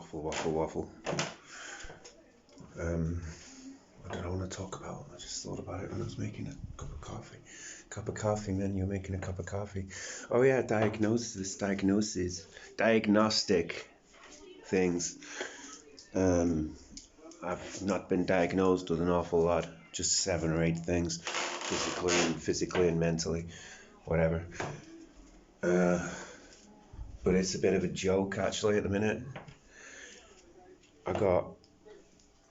Waffle, waffle, waffle. What did I want to talk about? I just thought about it when I was making a cup of coffee. Man, you're making a cup of coffee. Oh yeah, diagnostic things. I've not been diagnosed with an awful lot, just 7 or 8 things, physically and mentally, whatever. But it's a bit of a joke actually at the minute. I got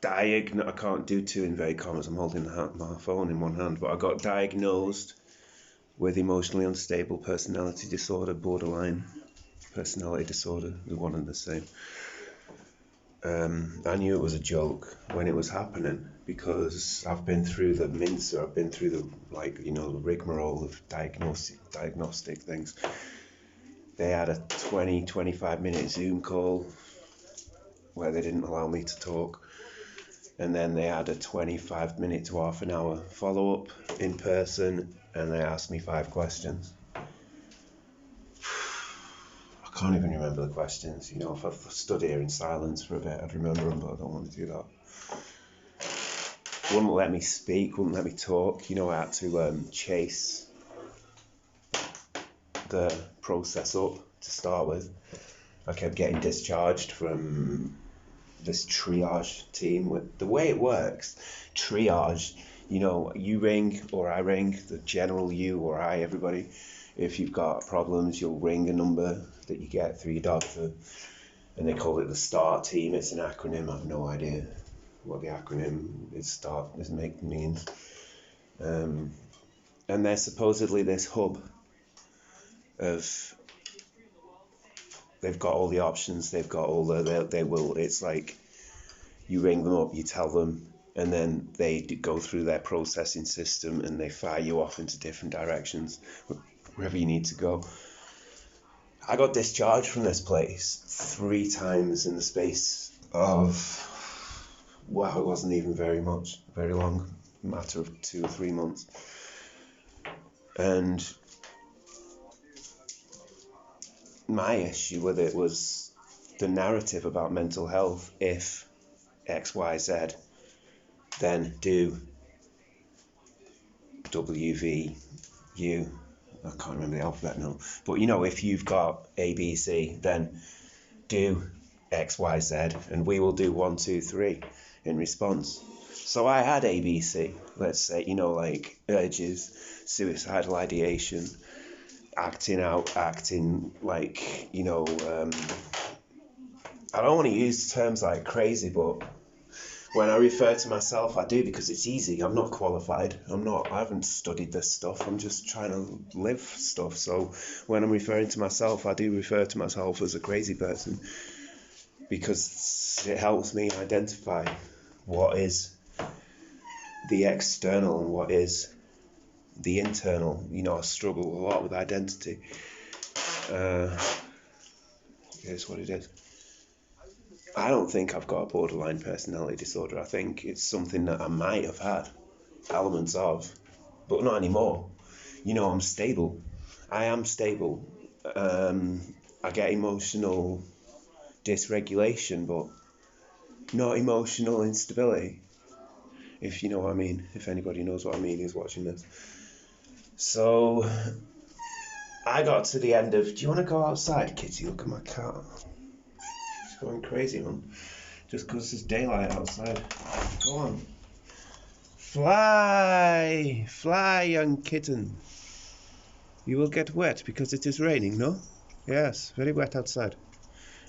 I can't do 2 inverted commas, I'm holding my phone in one hand, but I got diagnosed with emotionally unstable personality disorder, borderline personality disorder, the one and the same. I knew it was a joke when it was happening because I've been through the mincer, I've been through the rigmarole of diagnostic things. They had a 20-25 minute Zoom call where they didn't allow me to talk, and then they had a 25 minute to half an hour follow up in person, and they asked me 5 questions. I can't even remember the questions. If I stood here in silence for a bit, I'd remember them, but I don't want to do that. Wouldn't let me speak, wouldn't let me talk. I had to chase the process up to start with. I kept getting discharged from this triage team. The way it works, triage, you ring or I ring, the general you or I, everybody. If you've got problems, you'll ring a number that you get through your doctor, and they call it the START team. It's an acronym. I have no idea what the acronym means. And they're supposedly this hub of, they've got all the options, they've got all it's like you ring them up, you tell them, and then they go through their processing system and they fire you off into different directions, wherever you need to go. I got discharged from this place 3 times in the space of, it wasn't even very long, matter of 2 or 3 months. And my issue with it was the narrative about mental health. If X, Y, Z, then do W, V, U. I can't remember the alphabet now. But if you've got A, B, C, then do X, Y, Z, and we will do 1, 2, 3 in response. So I had A, B, C, let's say, like urges, suicidal ideation, acting like, I don't want to use terms like crazy, but when I refer to myself, I do because it's easy. I'm not qualified. I haven't studied this stuff. I'm just trying to live stuff. So when I'm referring to myself, I do refer to myself as a crazy person because it helps me identify what is the external and what is the internal. I struggle a lot with identity. It is what it is. I don't think I've got a borderline personality disorder. I think it's something that I might have had elements of, but not anymore. I'm stable. I am stable. I get emotional dysregulation, but not emotional instability, if you know what I mean. If anybody knows what I mean who's watching this. So I got to the end of, do you want to go outside, Kitty? Look at my cat. She's going crazy, man. Just because there's daylight outside. Go on. Fly, young kitten. You will get wet because it is raining, no? Yes, very wet outside.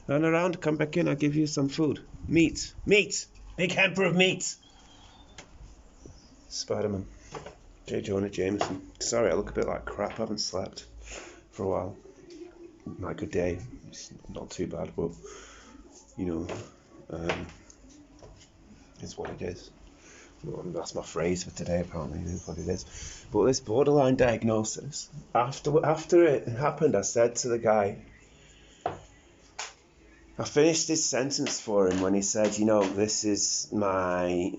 Run around, come back in, I'll give you some food. Meat, big hamper of meat. Spider-Man. J. Jonah Jameson. Sorry, I look a bit like crap. I haven't slept for a while. Like a day. It's not too bad, but it's what it is. Well, that's my phrase for today, apparently. It is what it is. But this borderline diagnosis, after it happened, I said to the guy, I finished his sentence for him when he said, this is my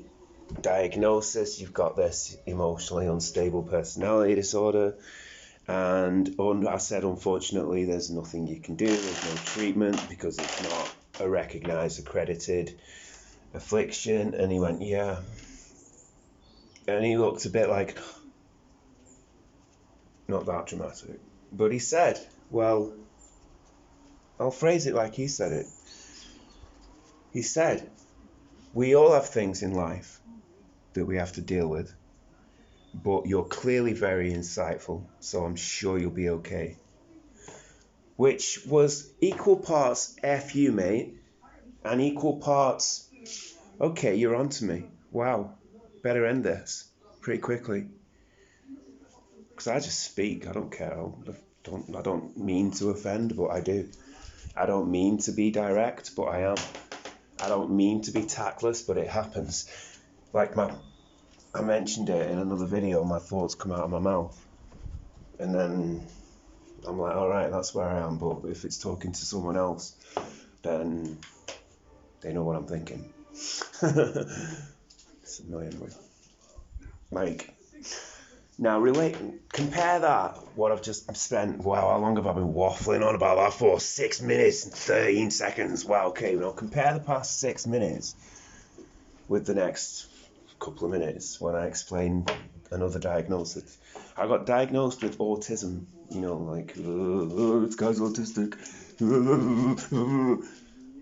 diagnosis. You've got this emotionally unstable personality disorder. And I said, unfortunately, there's nothing you can do. There's no treatment because it's not a recognised, accredited affliction? And he went, yeah. And he looked a bit like, not that dramatic. But he said, well, I'll phrase it like he said it. He said, we all have things in life that we have to deal with, but you're clearly very insightful, so I'm sure you'll be okay. Which was equal parts F you, mate, and equal parts, okay, you're onto me. Wow, better end this pretty quickly. Because I just speak, I don't care. I don't mean to offend, but I do. I don't mean to be direct, but I am. I don't mean to be tactless, but it happens. Like I mentioned it in another video, my thoughts come out of my mouth. And then I'm like, all right, that's where I am. But if it's talking to someone else, then they know what I'm thinking. It's annoying. Like, now compare that, what I've just spent, wow, how long have I been waffling on about that for? 6 minutes and 13 seconds. Wow, okay, now compare the past 6 minutes with the next couple of minutes when I explain another diagnosis. I got diagnosed with autism, like, this guy's autistic.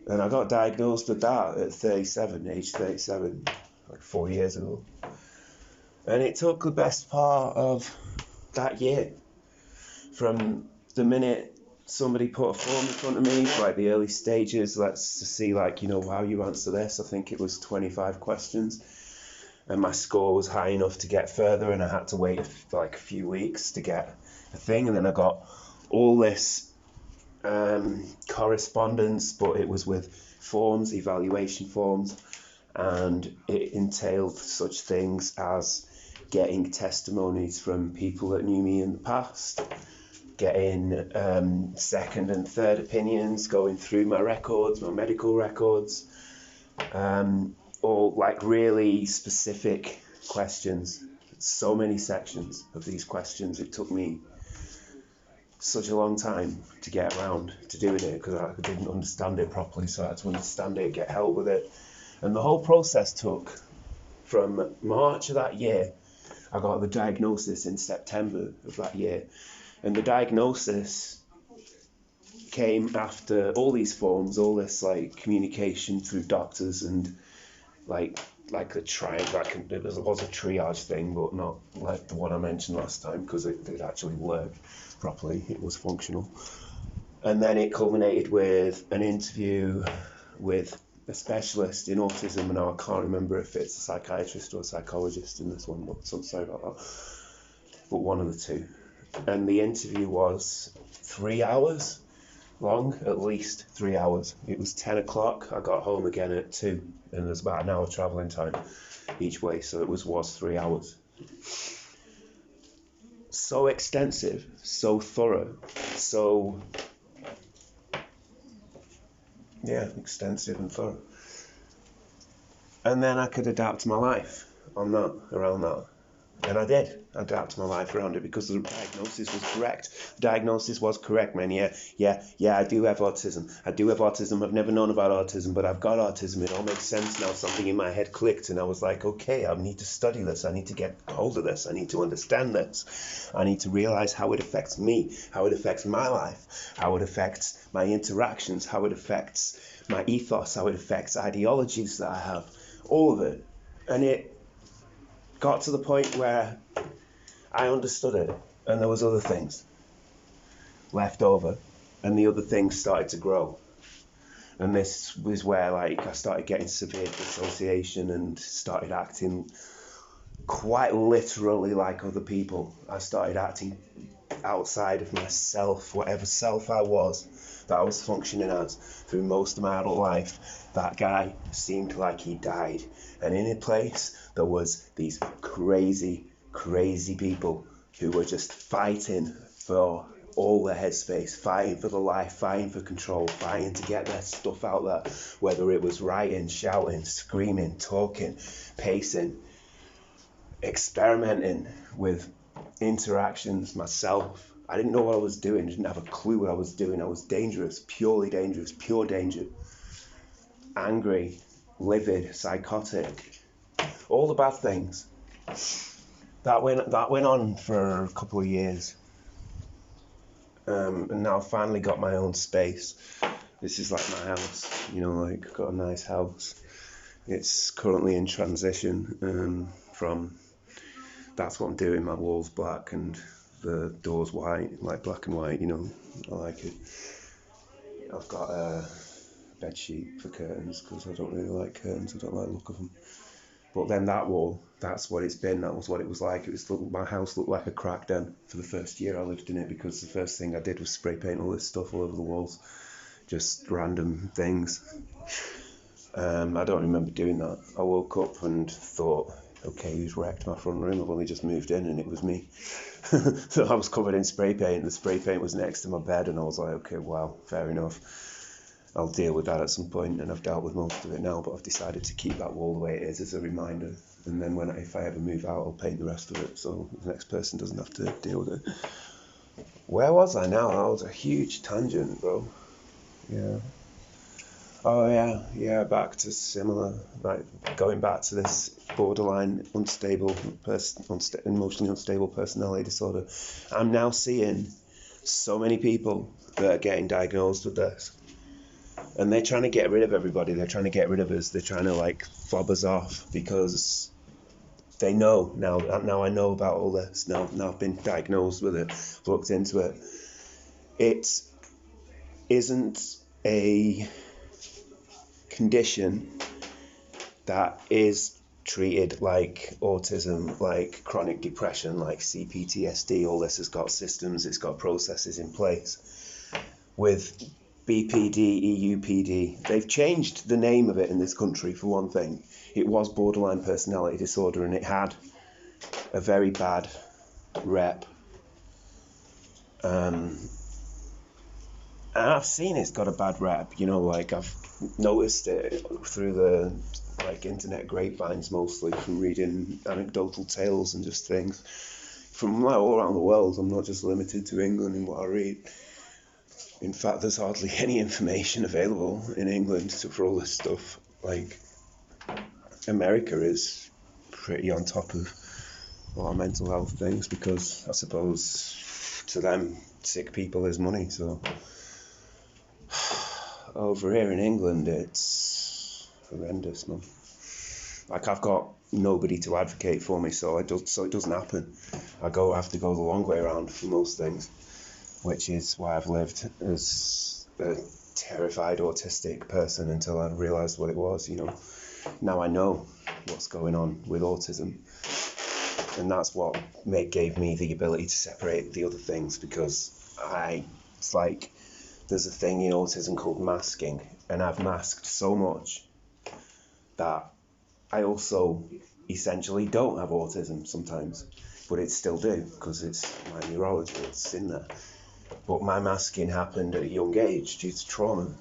And I got diagnosed with that at age 37, like 4 years ago. And it took the best part of that year, from the minute somebody put a form in front of me, like the early stages, let's to see, like, how you answer this. I think it was 25 questions, and my score was high enough to get further, and I had to wait for like a few weeks to get a thing. And then I got all this correspondence, but it was with forms, evaluation forms, and it entailed such things as getting testimonies from people that knew me in the past, getting second and third opinions, going through my records, my medical records, or like really specific questions. So many sections of these questions. It took me such a long time to get around to doing it because I didn't understand it properly, so I had to understand it, get help with it. And the whole process took from March of that year. I got the diagnosis in September of that year, and the diagnosis came after all these forms, all this like communication through doctors, and like it was a triage thing, but not like the one I mentioned last time, because it actually worked properly, it was functional. And then it culminated with an interview with a specialist in autism, and now I can't remember if it's a psychiatrist or a psychologist in this one, but so sorry about that, but one of the two. And the interview was 3 hours long, at least 3 hours. It was 10 o'clock, I got home again at 2, and there's about an hour travelling time each way, so it was 3 hours. So extensive, so thorough, so extensive and thorough. And then I could adapt my life on that, around that. And I did adapt my life around it because the diagnosis was correct. The diagnosis was correct, man. Yeah, I do have autism. I've never known about autism, but I've got autism. It all makes sense now. Something in my head clicked, and I was like, okay, I need to study this. I need to get hold of this. I need to understand this. I need to realize how it affects me, how it affects my life, how it affects my interactions, how it affects my ethos, how it affects ideologies that I have, all of it. And it got to the point where I understood it, and there was other things left over, and the other things started to grow. And this was where like I started getting severe dissociation and started acting quite literally like other people. I started acting outside of myself, whatever self I was, that I was functioning as through most of my adult life. That guy seemed like he died, and in a place there was these crazy people who were just fighting for all their headspace, fighting for the life, fighting for control, fighting to get their stuff out there, whether it was writing, shouting, screaming, talking, pacing, experimenting with interactions myself. I didn't know what I was doing, I didn't have a clue what I was doing. I was dangerous, purely dangerous, pure danger. angry, livid, psychotic, all the bad things. That went on for a couple of years. And now I've finally got my own space. This is like my house, you know, like I've got a nice house. It's currently in transition from, that's what I'm doing, my wall's black and the door's white, like black and white, you know, I like it. I've got a bed sheet for curtains because I don't really like curtains, I don't like the look of them. But then that wall, that's what it's been, that was what it was like. My house looked like a crack den for the first year I lived in it, because the first thing I did was spray paint all this stuff all over the walls, just random things. I don't remember doing that. I woke up and thought, okay, who's wrecked my front room? I've only just moved in and it was me. So I was covered in spray paint. The spray paint was next to my bed and I was like, okay, wow, fair enough. I'll deal with that at some point, and I've dealt with most of it now, but I've decided to keep that wall the way it is as a reminder. And then if I ever move out, I'll paint the rest of it so the next person doesn't have to deal with it. Where was I now? That was a huge tangent, bro. Yeah. Oh yeah, back to similar, like going back to this borderline unstable emotionally unstable personality disorder. I'm now seeing so many people that are getting diagnosed with this, and they're trying to get rid of everybody. They're trying to get rid of us. They're trying to like fob us off because they know now. Now I know about all this. Now I've been diagnosed with it, looked into it. It isn't a condition that is treated like autism, like chronic depression, like CPTSD. All this has got systems, it's got processes in place. With BPD, EUPD, they've changed the name of it in this country for one thing. It was borderline personality disorder and it had a very bad rep. And I've seen it's got a bad rep, you know, like I've noticed it through the like internet grapevines, mostly from reading anecdotal tales and just things from like all around the world. I'm not just limited to England in what I read. In fact, there's hardly any information available in England for all this stuff. Like, America is pretty on top of a lot of mental health things because I suppose to them sick people is money. So over here in England, it's horrendous, man. Like, I've got nobody to advocate for me, so it doesn't happen. I have to go the long way around for most things, which is why I've lived as a terrified autistic person until I realised what it was, you know. Now I know what's going on with autism, and that's what gave me the ability to separate the other things, because it's like there's a thing in autism called masking, and I've masked so much that I also essentially don't have autism sometimes, but it still do because it's my neurology, it's in there. But my masking happened at a young age due to trauma.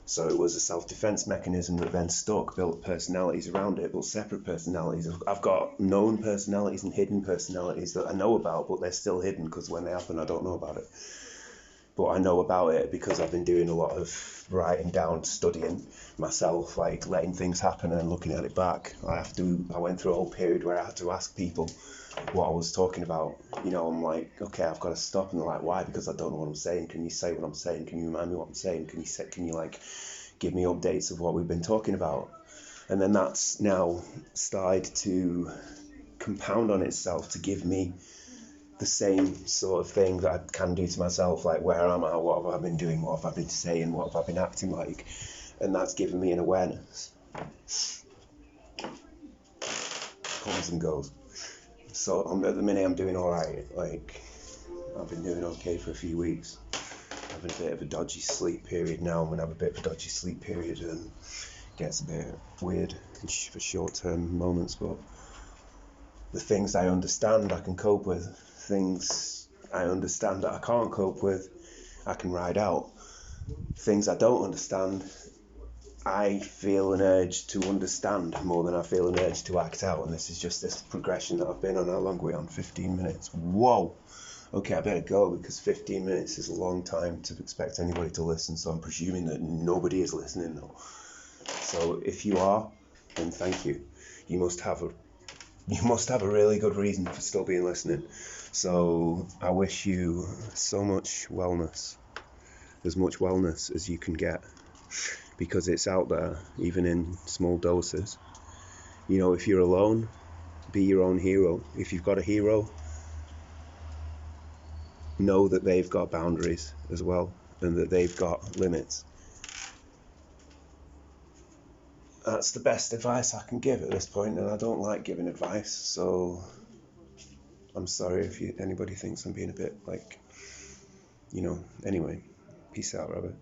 So it was a self-defense mechanism that then stuck, built personalities around it, but separate personalities. I've got known personalities and hidden personalities that I know about, but they're still hidden because when they happen, I don't know about it. But I know about it because I've been doing a lot of writing down, studying myself, like letting things happen and looking at it back. I went through a whole period where I had to ask people what I was talking about. You know, I'm like, okay, I've got to stop. And they're like, why? Because I don't know what I'm saying. Can you say what I'm saying? Can you remind me what I'm saying? Can you like give me updates of what we've been talking about? And then that's now started to compound on itself to give me the same sort of thing that I can do to myself, like where am I, what have I been doing, what have I been saying, what have I been acting like, and that's given me an awareness. Comes and goes. So at the minute I'm doing alright, like I've been doing okay for a few weeks. Having a bit of a dodgy sleep period now. I'm going to have a bit of a dodgy sleep period and gets a bit weird for short-term moments, but the things I understand I can cope with. Things I understand that I can't cope with, I can ride out. Things I don't understand, I feel an urge to understand more than I feel an urge to act out. And this is just this progression that I've been on. How long are we on? 15 minutes. Whoa! okay, I better go because 15 minutes is a long time to expect anybody to listen. So I'm presuming that nobody is listening though. So if you are, then thank you. You must have a really good reason for still being listening. So I wish you so much wellness, as much wellness as you can get, because it's out there, even in small doses. You know, if you're alone, be your own hero. If you've got a hero, know that they've got boundaries as well, and that they've got limits. That's the best advice I can give at this point, and I don't like giving advice, so I'm sorry if anybody thinks I'm being a bit like, anyway. Peace out, Robert.